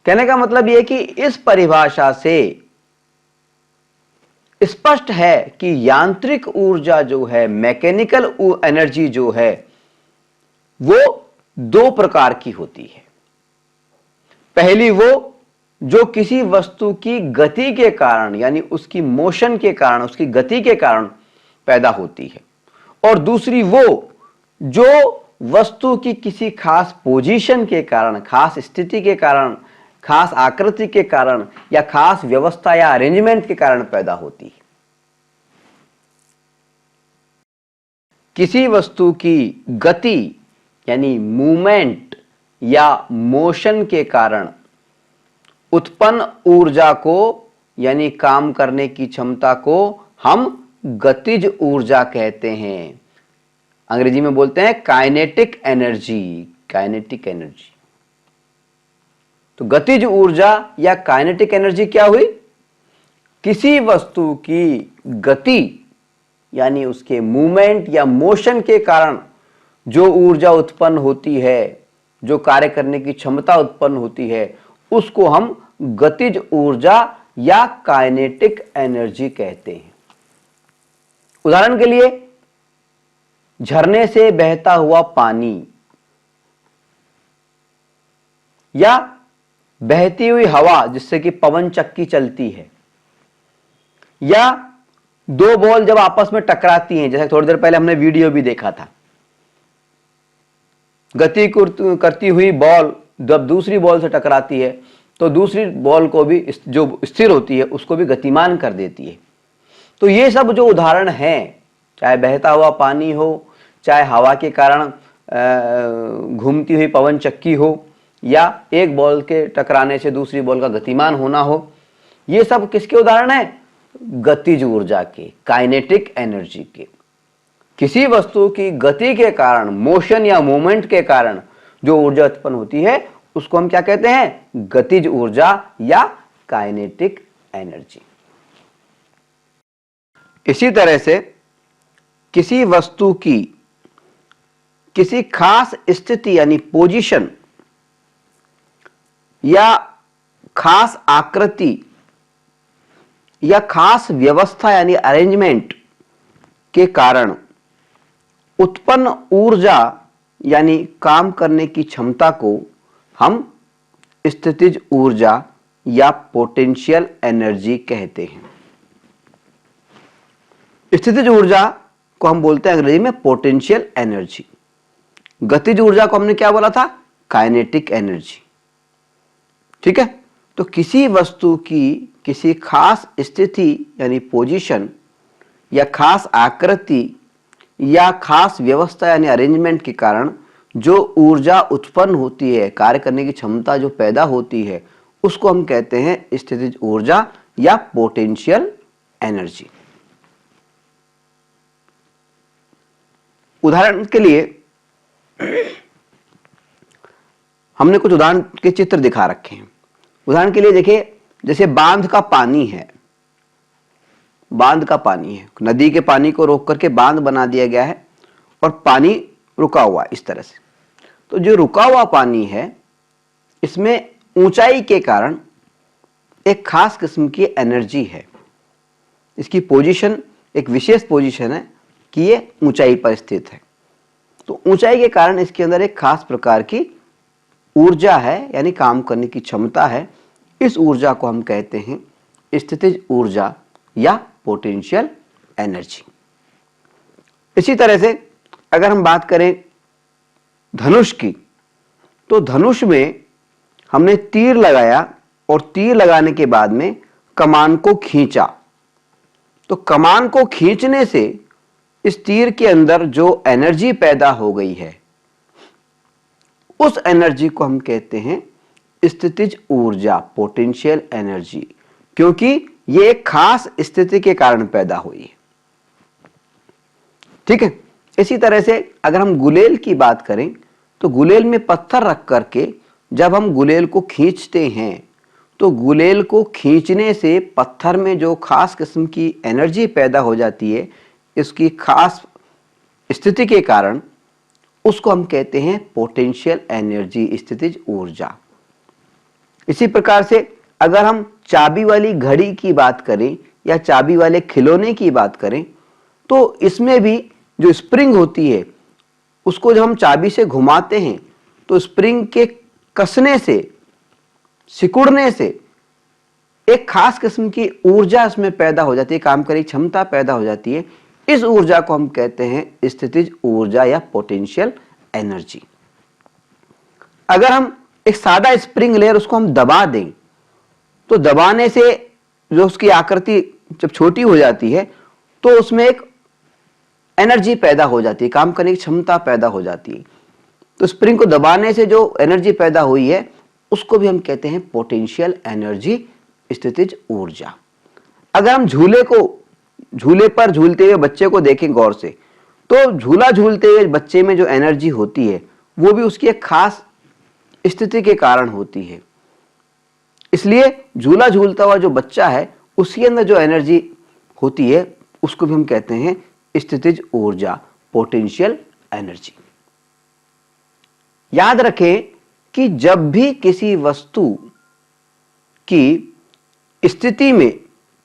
[SPEAKER 2] कहने का मतलब यह कि इस परिभाषा से स्पष्ट है कि यांत्रिक ऊर्जा जो है, मैकेनिकल एनर्जी जो है, वो दो प्रकार की होती है। पहली वो जो किसी वस्तु की गति के कारण यानी उसकी मोशन के कारण, उसकी गति के कारण पैदा होती है, और दूसरी वो जो वस्तु की किसी खास पोजीशन के कारण, खास स्थिति के कारण, खास आकृति के कारण या खास व्यवस्था या अरेंजमेंट के कारण पैदा होती है। किसी वस्तु की गति यानी मूवमेंट या मोशन के कारण उत्पन्न ऊर्जा को यानी काम करने की क्षमता को हम गतिज ऊर्जा कहते हैं। अंग्रेजी में बोलते हैं काइनेटिक एनर्जी, काइनेटिक एनर्जी। तो गतिज ऊर्जा या काइनेटिक एनर्जी क्या हुई? किसी वस्तु की गति यानी उसके मूवमेंट या मोशन के कारण जो ऊर्जा उत्पन्न होती है, जो कार्य करने की क्षमता उत्पन्न होती है, उसको हम गतिज ऊर्जा या काइनेटिक एनर्जी कहते हैं। उदाहरण के लिए झरने से बहता हुआ पानी या बहती हुई हवा जिससे कि पवन चक्की चलती है, या दो बॉल जब आपस में टकराती हैं, जैसे थोड़ी देर पहले हमने वीडियो भी देखा था, गति करती हुई बॉल जब दूसरी बॉल से टकराती है तो दूसरी बॉल को भी जो स्थिर होती है उसको भी गतिमान कर देती है। तो ये सब जो उदाहरण हैं, चाहे बहता हुआ पानी हो, चाहे हवा के कारण घूमती हुई पवन चक्की हो, या एक बॉल के टकराने से दूसरी बॉल का गतिमान होना हो, ये सब किसके उदाहरण हैं? गतिज ऊर्जा के, काइनेटिक एनर्जी के। किसी वस्तु की गति के कारण, मोशन या मूवमेंट के कारण जो ऊर्जा उत्पन्न होती है उसको हम क्या कहते हैं? गतिज ऊर्जा या काइनेटिक एनर्जी। इसी तरह से किसी वस्तु की किसी खास स्थिति यानी पोजीशन या खास आकृति या खास व्यवस्था यानी अरेंजमेंट के कारण उत्पन्न ऊर्जा यानी काम करने की क्षमता को हम स्थितिज ऊर्जा या पोटेंशियल एनर्जी कहते हैं। स्थितिज ऊर्जा को हम बोलते हैं अंग्रेजी में पोटेंशियल एनर्जी। गतिज ऊर्जा को हमने क्या बोला था? Kinetic energy. ठीक है, तो किसी वस्तु की किसी खास स्थिति यानी पोजीशन या खास आकृति या खास व्यवस्था यानी अरेंजमेंट के कारण जो ऊर्जा उत्पन्न होती है, कार्य करने की क्षमता जो पैदा होती है, उसको हम कहते हैं स्थितिज ऊर्जा या पोटेंशियल एनर्जी। उदाहरण के लिए हमने कुछ उदाहरण के चित्र दिखा रखे हैं। उदाहरण के लिए देखिए, जैसे बांध का पानी है, बांध का पानी है, नदी के पानी को रोक करके बांध बना दिया गया है और पानी रुका हुआ है इस तरह से। तो जो रुका हुआ पानी है, इसमें ऊंचाई के कारण एक खास किस्म की एनर्जी है। इसकी पोजीशन एक विशेष पोजीशन है कि ये ऊंचाई पर स्थित है। तो ऊंचाई के कारण इसके अंदर एक खास प्रकार की ऊर्जा है, यानी काम करने की क्षमता है। इस ऊर्जा को हम कहते हैं स्थितिज ऊर्जा या पोटेंशियल एनर्जी। इसी तरह से अगर हम बात करें धनुष की, तो धनुष में हमने तीर लगाया और तीर लगाने के बाद में कमान को खींचा। तो कमान को खींचने से इस तीर के अंदर जो एनर्जी पैदा हो गई है, उस एनर्जी को हम कहते हैं स्थितिज ऊर्जा, पोटेंशियल एनर्जी, क्योंकि ये एक खास स्थिति के कारण पैदा हुई है। ठीक है। इसी तरह से अगर हम गुलेल की बात करें, तो गुलेल में पत्थर रख करके जब हम गुलेल को खींचते हैं, तो गुलेल को खींचने से पत्थर में जो खास किस्म की एनर्जी पैदा हो जाती है, इसकी खास स्थिति के कारण, उसको हम कहते हैं पोटेंशियल एनर्जी, स्थितिज ऊर्जा। इसी प्रकार से अगर हम चाबी वाली घड़ी की बात करें या चाबी वाले खिलौने की बात करें, तो इसमें भी जो स्प्रिंग होती है, उसको जब हम चाबी से घुमाते हैं, तो स्प्रिंग के कसने से, सिकुड़ने से एक खास किस्म की ऊर्जा इसमें पैदा हो जाती है, काम करने की क्षमता पैदा हो जाती है। इस ऊर्जा को हम कहते हैं स्थितिज ऊर्जा या पोटेंशियल एनर्जी। अगर हम एक सादा स्प्रिंग लें और उसको हम दबा दें, तो दबाने से जो उसकी आकृति जब छोटी हो जाती है, तो उसमें एक एनर्जी पैदा हो जाती है, काम करने की क्षमता पैदा हो जाती है। तो स्प्रिंग को दबाने से जो एनर्जी पैदा हुई है, उसको भी हम कहते हैं पोटेंशियल एनर्जी, स्थितिज ऊर्जा। अगर हम झूले पर झूलते हुए बच्चे को देखें गौर से, तो झूला झूलते हुए बच्चे में जो एनर्जी होती है, वो भी उसकी एक खास स्थिति के कारण होती है। इसलिए झूला झूलता हुआ जो बच्चा है, उसके अंदर जो एनर्जी होती है, उसको भी हम कहते हैं स्थितिज ऊर्जा, पोटेंशियल एनर्जी। याद रखें कि जब भी किसी वस्तु की स्थिति में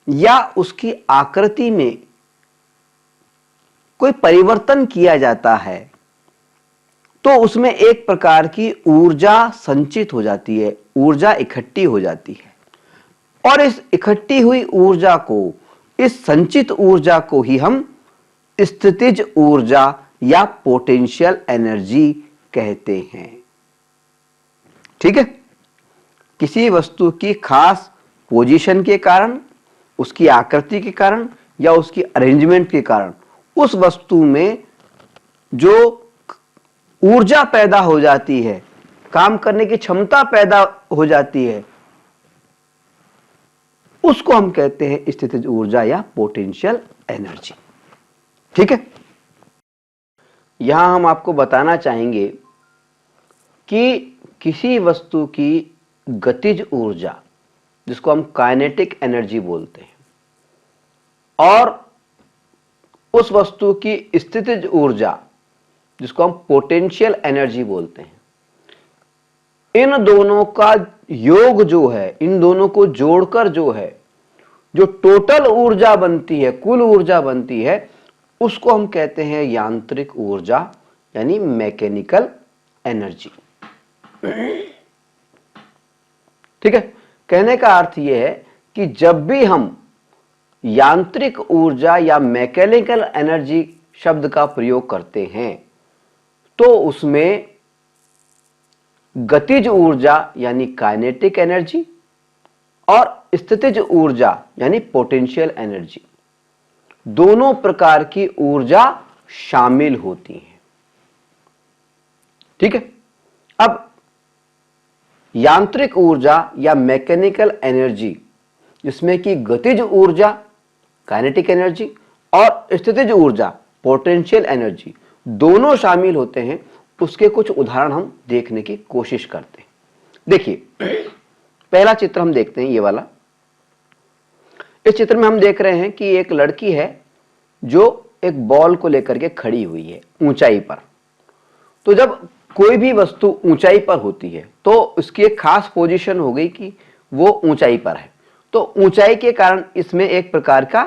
[SPEAKER 2] या उसकी आकृति में कोई परिवर्तन किया जाता है, तो उसमें एक प्रकार की ऊर्जा संचित हो जाती है, ऊर्जा इकट्ठी हो जाती है। और इस इकट्ठी हुई ऊर्जा को, इस संचित ऊर्जा को ही हम स्थितिज ऊर्जा या पोटेंशियल एनर्जी कहते हैं। ठीक है। किसी वस्तु की खास पोजीशन के कारण, उसकी आकृति के कारण या उसकी अरेंजमेंट के कारण, उस वस्तु में जो ऊर्जा पैदा हो जाती है, काम करने की क्षमता पैदा हो जाती है, उसको हम कहते हैं स्थितिज ऊर्जा या पोटेंशियल एनर्जी। ठीक है। यहां हम आपको बताना चाहेंगे कि किसी वस्तु की गतिज ऊर्जा, जिसको हम काइनेटिक एनर्जी बोलते हैं, और उस वस्तु की स्थितिज ऊर्जा, जिसको हम पोटेंशियल एनर्जी बोलते हैं, इन दोनों का योग जो है, इन दोनों को जोड़कर जो है, जो टोटल ऊर्जा बनती है, कुल ऊर्जा बनती है, उसको हम कहते हैं यांत्रिक ऊर्जा, यानी मैकेनिकल एनर्जी। ठीक है। कहने का अर्थ यह है कि जब भी हम यांत्रिक ऊर्जा या मैकेनिकल एनर्जी शब्द का प्रयोग करते हैं, तो उसमें गतिज ऊर्जा यानी काइनेटिक एनर्जी और स्थितिज ऊर्जा यानी पोटेंशियल एनर्जी, दोनों प्रकार की ऊर्जा शामिल होती है। ठीक है। अब यांत्रिक ऊर्जा या मैकेनिकल एनर्जी, जिसमें कि गतिज ऊर्जा काइनेटिक एनर्जी और स्थितिज ऊर्जा पोटेंशियल एनर्जी दोनों शामिल होते हैं, उसके कुछ उदाहरण हम देखने की कोशिश करते हैं। देखिए, पहला चित्र हम देखते हैं, ये वाला। इस चित्र में हम देख रहे हैं कि एक लड़की है जो एक बॉल को लेकर के खड़ी हुई है ऊंचाई पर। तो जब कोई भी वस्तु ऊंचाई पर होती है तो उसकी एक खास पोजीशन हो गई कि वो ऊंचाई पर है, तो ऊंचाई के कारण इसमें एक प्रकार का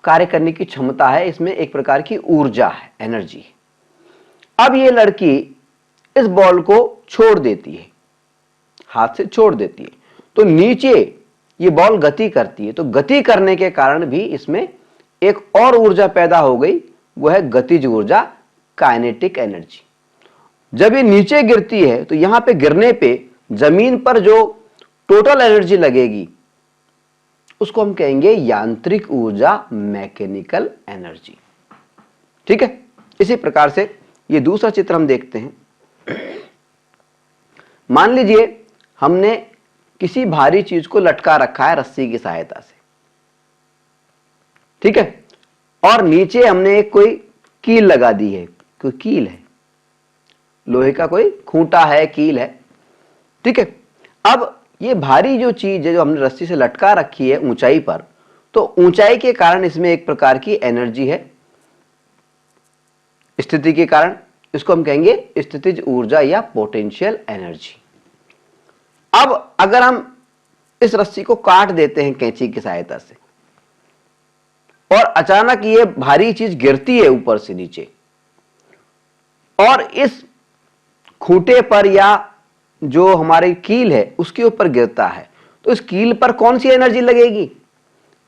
[SPEAKER 2] कार्य करने की क्षमता है, इसमें एक प्रकार की ऊर्जा है, एनर्जी। अब ये लड़की इस बॉल को छोड़ देती है, हाथ से छोड़ देती है, तो नीचे ये बॉल गति करती है। तो गति करने के कारण भी इसमें एक और ऊर्जा पैदा हो गई, वो है गतिज ऊर्जा, काइनेटिक एनर्जी। जब ये नीचे गिरती है तो यहां पे गिरने पे जमीन पर जो टोटल एनर्जी लगेगी उसको हम कहेंगे यांत्रिक ऊर्जा, मैकेनिकल एनर्जी। ठीक है, इसी प्रकार से ये दूसरा चित्र हम देखते हैं। मान लीजिए हमने किसी भारी चीज को लटका रखा है रस्सी की सहायता से, ठीक है, और नीचे हमने एक कोई कील लगा दी है, कोई कील है, लोहे का कोई खूंटा है, कील है, ठीक है। अब ये भारी जो चीज है जो हमने रस्सी से लटका रखी है ऊंचाई पर, तो ऊंचाई के कारण इसमें एक प्रकार की एनर्जी है, स्थिति के कारण, इसको हम कहेंगे स्थितिज ऊर्जा या पोटेंशियल एनर्जी। अब अगर हम इस रस्सी को काट देते हैं कैंची की सहायता से और अचानक ये भारी चीज गिरती है ऊपर से नीचे और इस खूंटे पर या जो हमारी कील है उसके ऊपर गिरता है, तो इस कील पर कौन सी एनर्जी लगेगी?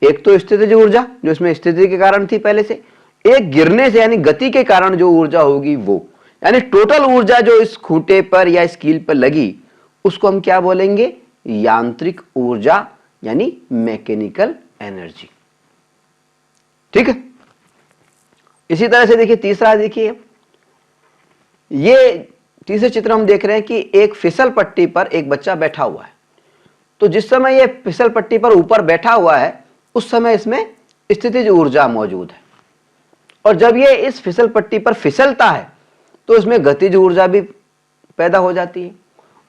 [SPEAKER 2] एक तो स्थितिज ऊर्जा जो इसमें स्थिति के कारण थी पहले से, एक गिरने से यानी गति के कारण जो ऊर्जा होगी वो, यानी टोटल ऊर्जा जो इस खूंटे पर या इस कील पर लगी उसको हम क्या बोलेंगे? यांत्रिक ऊर्जा यानी मैकेनिकल एनर्जी। ठीक है, इसी तरह से देखिए तीसरा, देखिए ये तीसरे चित्र हम देख रहे हैं कि एक फिसल पट्टी पर एक बच्चा बैठा हुआ है। तो जिस समय ये फिसल पट्टी पर ऊपर बैठा हुआ है उस समय इसमें स्थितिज ऊर्जा मौजूद है, और जब ये इस फिसल पट्टी पर फिसलता है तो इसमें गतिज ऊर्जा भी पैदा हो जाती है,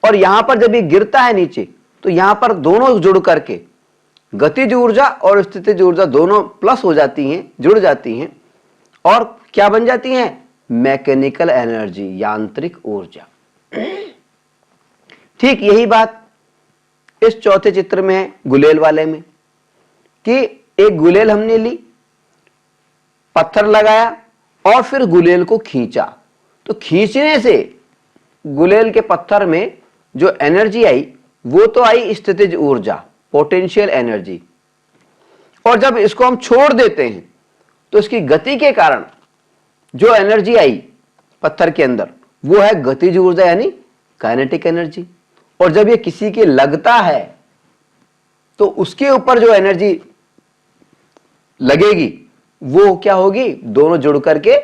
[SPEAKER 2] और यहां पर जब ये गिरता है नीचे तो यहां पर दोनों जुड़ करके गतिज ऊर्जा और स्थितिज ऊर्जा दोनों प्लस हो जाती हैं, जुड़ जाती हैं, और क्या बन जाती हैं? मैकेनिकल एनर्जी, यांत्रिक ऊर्जा। ठीक यही बात इस चौथे चित्र में है, गुलेल वाले में, कि एक गुलेल हमने ली, पत्थर लगाया और फिर गुलेल को खींचा, तो खींचने से गुलेल के पत्थर में जो एनर्जी आई वो तो आई स्थितिज ऊर्जा, पोटेंशियल एनर्जी, और जब इसको हम छोड़ देते हैं तो इसकी गति के कारण जो एनर्जी आई पत्थर के अंदर वो है गतिज ऊर्जा यानी काइनेटिक एनर्जी। और जब ये किसी के लगता है तो उसके ऊपर जो एनर्जी लगेगी वो क्या होगी? दोनों जुड़ करके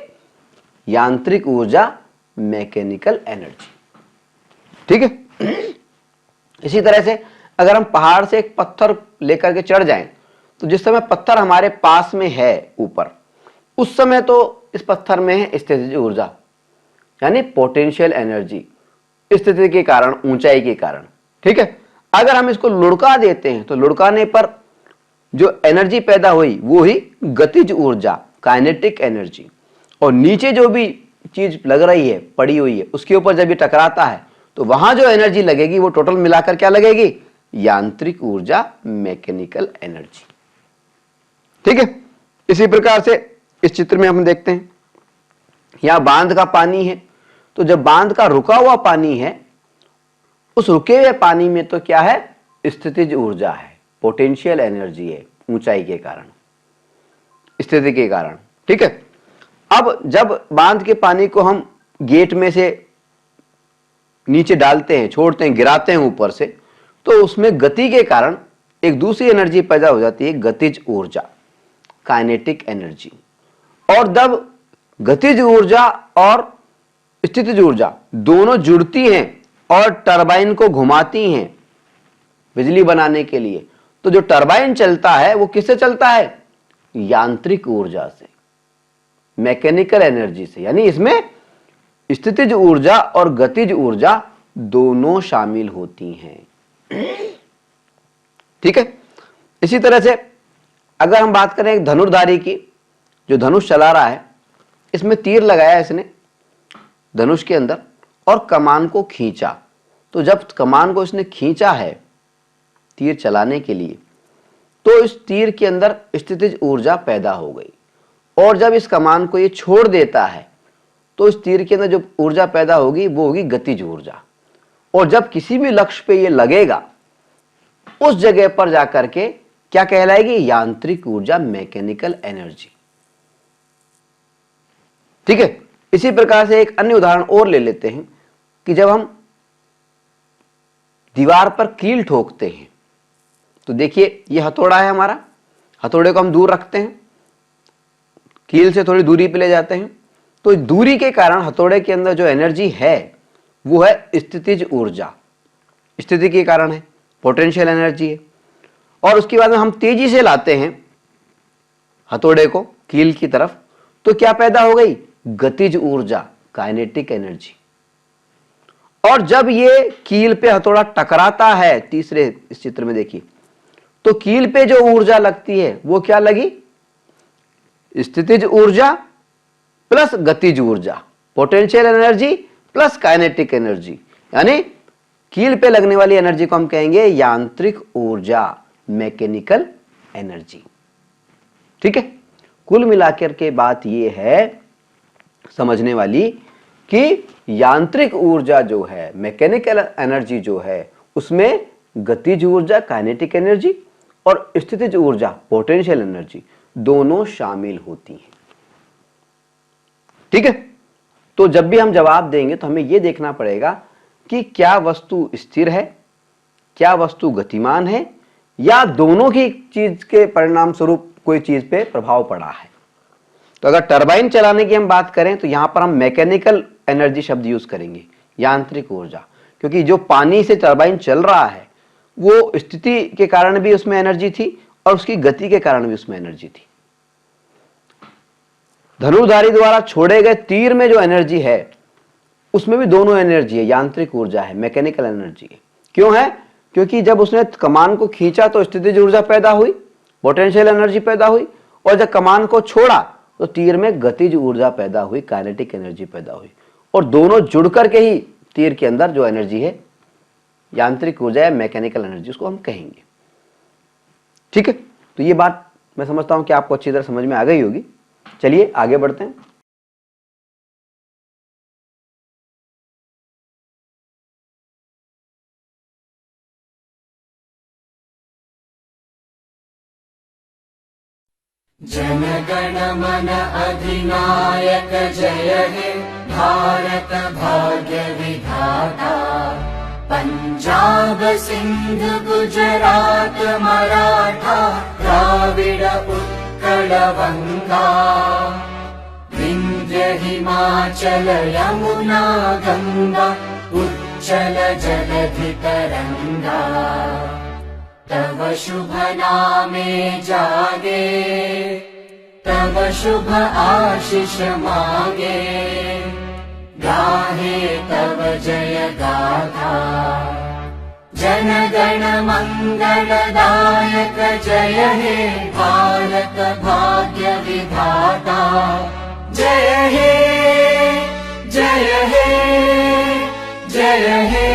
[SPEAKER 2] यांत्रिक ऊर्जा, मैकेनिकल एनर्जी। ठीक है, इसी तरह से अगर हम पहाड़ से एक पत्थर लेकर के चढ़ जाएं तो जिस समय पत्थर हमारे पास में है ऊपर, उस समय तो इस पत्थर में है स्थितिज ऊर्जा यानी पोटेंशियल एनर्जी, स्थिति के कारण, ऊंचाई के कारण। ठीक है, अगर हम इसको लुढ़का देते हैं तो लुढ़काने पर जो एनर्जी पैदा हुई वो ही गतिज ऊर्जा, काइनेटिक एनर्जी, और नीचे जो भी चीज लग रही है, पड़ी हुई है, उसके ऊपर जब ये टकराता है तो वहां जो एनर्जी लगेगी वो टोटल मिलाकर क्या लगेगी? यांत्रिक ऊर्जा, मैकेनिकल एनर्जी। ठीक है, इसी प्रकार से इस चित्र में हम देखते हैं यहां बांध का पानी है, तो जब बांध का रुका हुआ पानी है उस रुके हुए पानी में तो क्या है? स्थितिज ऊर्जा है, पोटेंशियल एनर्जी है, ऊंचाई के कारण, स्थिति के कारण। ठीक है, अब जब बांध के पानी को हम गेट में से नीचे डालते हैं, छोड़ते हैं, गिराते हैं ऊपर से, तो उसमें गति के कारण एक दूसरी एनर्जी पैदा हो जाती है, गतिज ऊर्जा, काइनेटिक एनर्जी। और जब गतिज ऊर्जा और स्थितिज ऊर्जा दोनों जुड़ती हैं और टरबाइन को घुमाती हैं बिजली बनाने के लिए, तो जो टरबाइन चलता है वो किससे चलता है? यांत्रिक ऊर्जा से, मैकेनिकल एनर्जी से। यानी इसमें स्थितिज ऊर्जा और गतिज ऊर्जा दोनों शामिल होती हैं। ठीक है। इसी तरह से अगर हम बात करें एक धनुर्धारी की, जो धनुष चला रहा है, इसमें तीर लगाया इसने धनुष के अंदर और कमान को खींचा, तो जब कमान को इसने खींचा है तीर चलाने के लिए, तो इस तीर के अंदर स्थितिज ऊर्जा पैदा हो गई, और जब इस कमान को ये छोड़ देता है तो इस तीर के अंदर जो ऊर्जा पैदा होगी वो होगी गतिज ऊर्जा, और जब किसी भी लक्ष्य पे ये लगेगा उस जगह पर जाकर के क्या कहलाएगी? यांत्रिक ऊर्जा, मैकेनिकल एनर्जी। ठीक है। इसी प्रकार से एक अन्य उदाहरण और ले लेते हैं कि जब हम दीवार पर कील ठोकते हैं, तो देखिए ये हथौड़ा है हमारा, हथौड़े को हम दूर रखते हैं, कील से थोड़ी दूरी पे ले जाते हैं, तो दूरी के कारण हथौड़े के अंदर जो एनर्जी है वो है स्थितिज ऊर्जा, स्थिति के कारण है, पोटेंशियल एनर्जी है। और उसके बाद में हम तेजी से लाते हैं हथौड़े को कील की तरफ, तो क्या पैदा हो गई? गतिज ऊर्जा, काइनेटिक एनर्जी। और जब ये कील पे हथौड़ा टकराता है, तीसरे इस चित्र में देखिए, तो कील पे जो ऊर्जा लगती है वो क्या लगी? स्थितिज ऊर्जा प्लस गतिज ऊर्जा, potential energy plus kinetic energy, यानी कील पे लगने वाली एनर्जी को हम कहेंगे यांत्रिक ऊर्जा, मैकेनिकल एनर्जी। ठीक है। कुल मिलाकर के बात यह है समझने वाली कि यांत्रिक ऊर्जा जो है, मैकेनिकल एनर्जी जो है, उसमें गतिज ऊर्जा, काइनेटिक एनर्जी और स्थितिज ऊर्जा, पोटेंशियल एनर्जी, दोनों शामिल होती हैं। ठीक है। तो जब भी हम जवाब देंगे तो हमें यह देखना पड़ेगा कि क्या वस्तु स्थिर है, क्या वस्तु गतिमान है, या दोनों की चीज के परिणाम स्वरूप कोई चीज पे प्रभाव पड़ा है। तो अगर टरबाइन चलाने की हम बात करें तो यहां पर हम मैकेनिकल एनर्जी शब्द यूज करेंगे, यांत्रिक ऊर्जा, क्योंकि जो पानी से टरबाइन चल रहा है वो स्थिति के कारण भी उसमें एनर्जी थी और उसकी गति के कारण भी उसमें एनर्जी थी। धनुर्धारी द्वारा छोड़े गए तीर में जो एनर्जी है उसमें भी दोनों एनर्जी है, यांत्रिक ऊर्जा है, मैकेनिकल एनर्जी है। क्यों है? क्योंकि जब उसने कमान को खींचा तो स्थितिज ऊर्जा पैदा हुई, पोटेंशियल एनर्जी पैदा हुई, और जब कमान को छोड़ा तो तीर में गतिज ऊर्जा पैदा हुई, काइनेटिक एनर्जी पैदा हुई, और दोनों जुड़ करके ही तीर के अंदर जो एनर्जी है, यांत्रिक ऊर्जा या मैकेनिकल एनर्जी, उसको हम कहेंगे। ठीक है। तो ये बात मैं समझता हूं कि आपको अच्छी तरह समझ में आ गई होगी। चलिए आगे बढ़ते हैं।
[SPEAKER 3] जन गण मन अधिनायक जय हे भारत भाग्य विधाता। पंजाब सिंध गुजरात मराठा द्राविड उत्कल गंगा। विंध्य हिमाचल यमुना गंगा उच्चल जलधि तरंगा। तव शुभ नामे जागे तव शुभ आशीष मागे। गाहे तव जय गाथा जन गण मंगलदायक जय हे भारत भाग्य विधाता। जय हे जय हे जय हे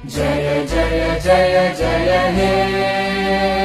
[SPEAKER 3] जय जय जय जय हे।